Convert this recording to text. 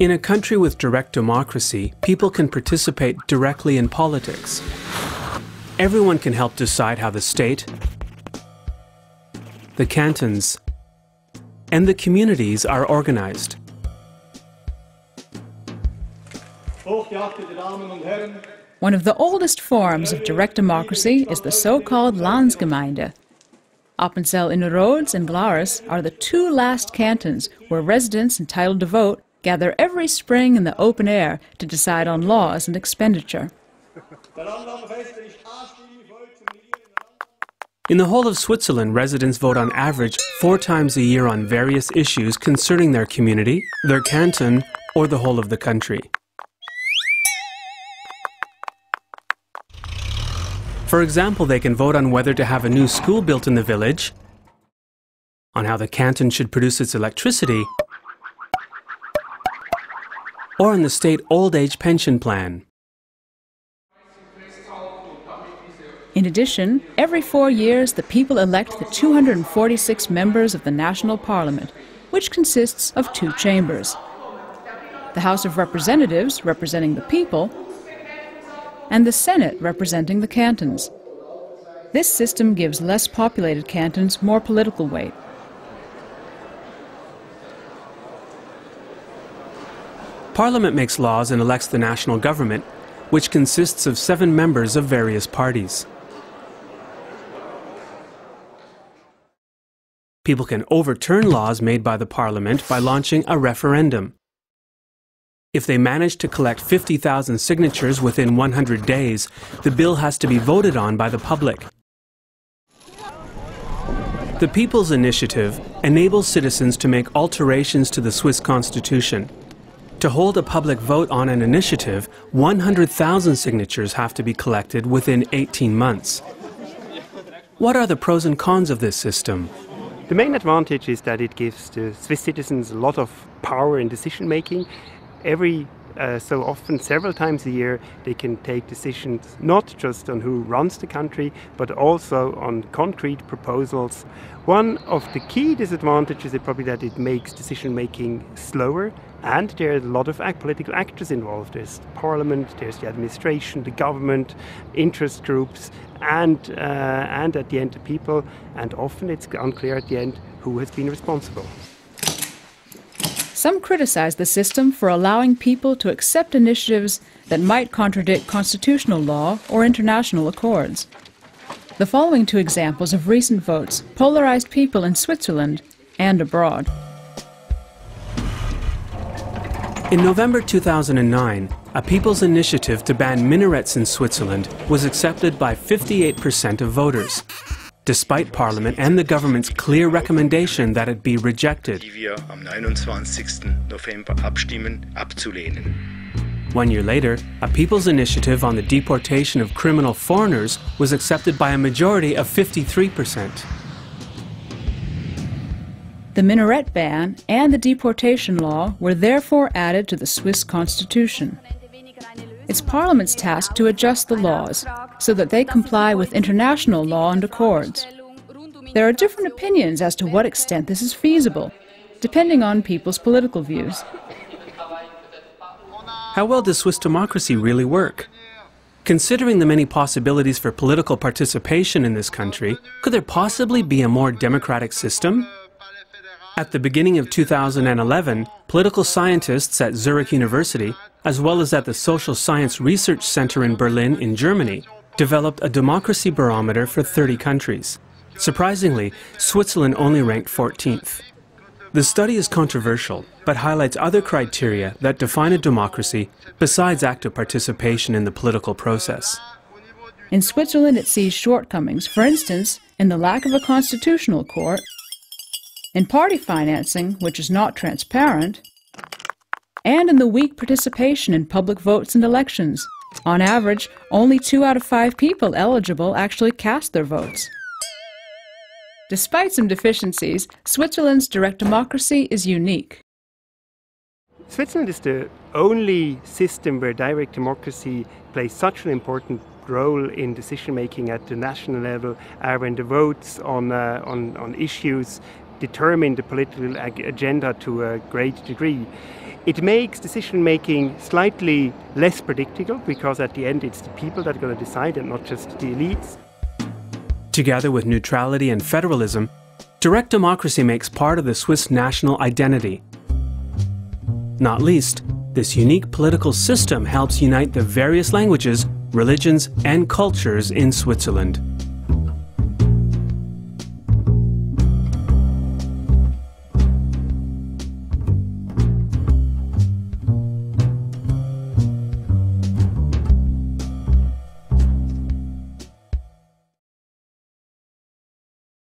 In a country with direct democracy, people can participate directly in politics. Everyone can help decide how the state, the cantons, and the communities are organized. One of the oldest forms of direct democracy is the so-called Landsgemeinde. Appenzell Innerrhodes and Glarus are the two last cantons where residents entitled to vote gather every spring in the open air to decide on laws and expenditure. In the whole of Switzerland, residents vote on average 4 times a year on various issues concerning their community, their canton, or the whole of the country. For example, they can vote on whether to have a new school built in the village, on how the canton should produce its electricity, or on the state old age pension plan. In addition, every 4 years the people elect the 246 members of the National Parliament, which consists of 2 chambers. The House of Representatives, representing the people, and the Senate, representing the cantons. This system gives less populated cantons more political weight. Parliament makes laws and elects the national government, which consists of 7 members of various parties. People can overturn laws made by the Parliament by launching a referendum. If they manage to collect 50,000 signatures within 100 days, the bill has to be voted on by the public. The People's Initiative enables citizens to make alterations to the Swiss Constitution. To hold a public vote on an initiative, 100,000 signatures have to be collected within 18 months. What are the pros and cons of this system? The main advantage is that it gives the Swiss citizens a lot of power in decision making. Every so often, several times a year, they can take decisions not just on who runs the country, but also on concrete proposals. One of the key disadvantages is probably that it makes decision making slower, and there are a lot of political actors involved. There's the parliament, there's the administration, the government, interest groups, and at the end the people, and often it's unclear at the end who has been responsible. Some criticize the system for allowing people to accept initiatives that might contradict constitutional law or international accords. The following 2 examples of recent votes polarized people in Switzerland and abroad. In November 2009, a People's Initiative to ban minarets in Switzerland was accepted by 58% of voters, despite Parliament and the government's clear recommendation that it be rejected. 1 year later, a People's Initiative on the deportation of criminal foreigners was accepted by a majority of 53%. The minaret ban and the deportation law were therefore added to the Swiss Constitution. It's Parliament's task to adjust the laws so that they comply with international law and accords. There are different opinions as to what extent this is feasible, depending on people's political views. How well does Swiss democracy really work? Considering the many possibilities for political participation in this country, could there possibly be a more democratic system? At the beginning of 2011, political scientists at Zurich University, as well as at the Social Science Research Center in Berlin in Germany, developed a democracy barometer for 30 countries. Surprisingly, Switzerland only ranked 14th. The study is controversial, but highlights other criteria that define a democracy besides active participation in the political process. In Switzerland, it sees shortcomings, for instance, in the lack of a constitutional court, in party financing, which is not transparent, and in the weak participation in public votes and elections. On average, only 2 out of 5 people eligible actually cast their votes. Despite some deficiencies, Switzerland's direct democracy is unique. Switzerland is the only system where direct democracy plays such an important role in decision-making at the national level, when the votes on issues determine the political agenda to a great degree. It makes decision-making slightly less predictable because at the end it's the people that are going to decide and not just the elites. Together with neutrality and federalism, direct democracy makes part of the Swiss national identity. Not least, this unique political system helps unite the various languages, religions, and cultures in Switzerland.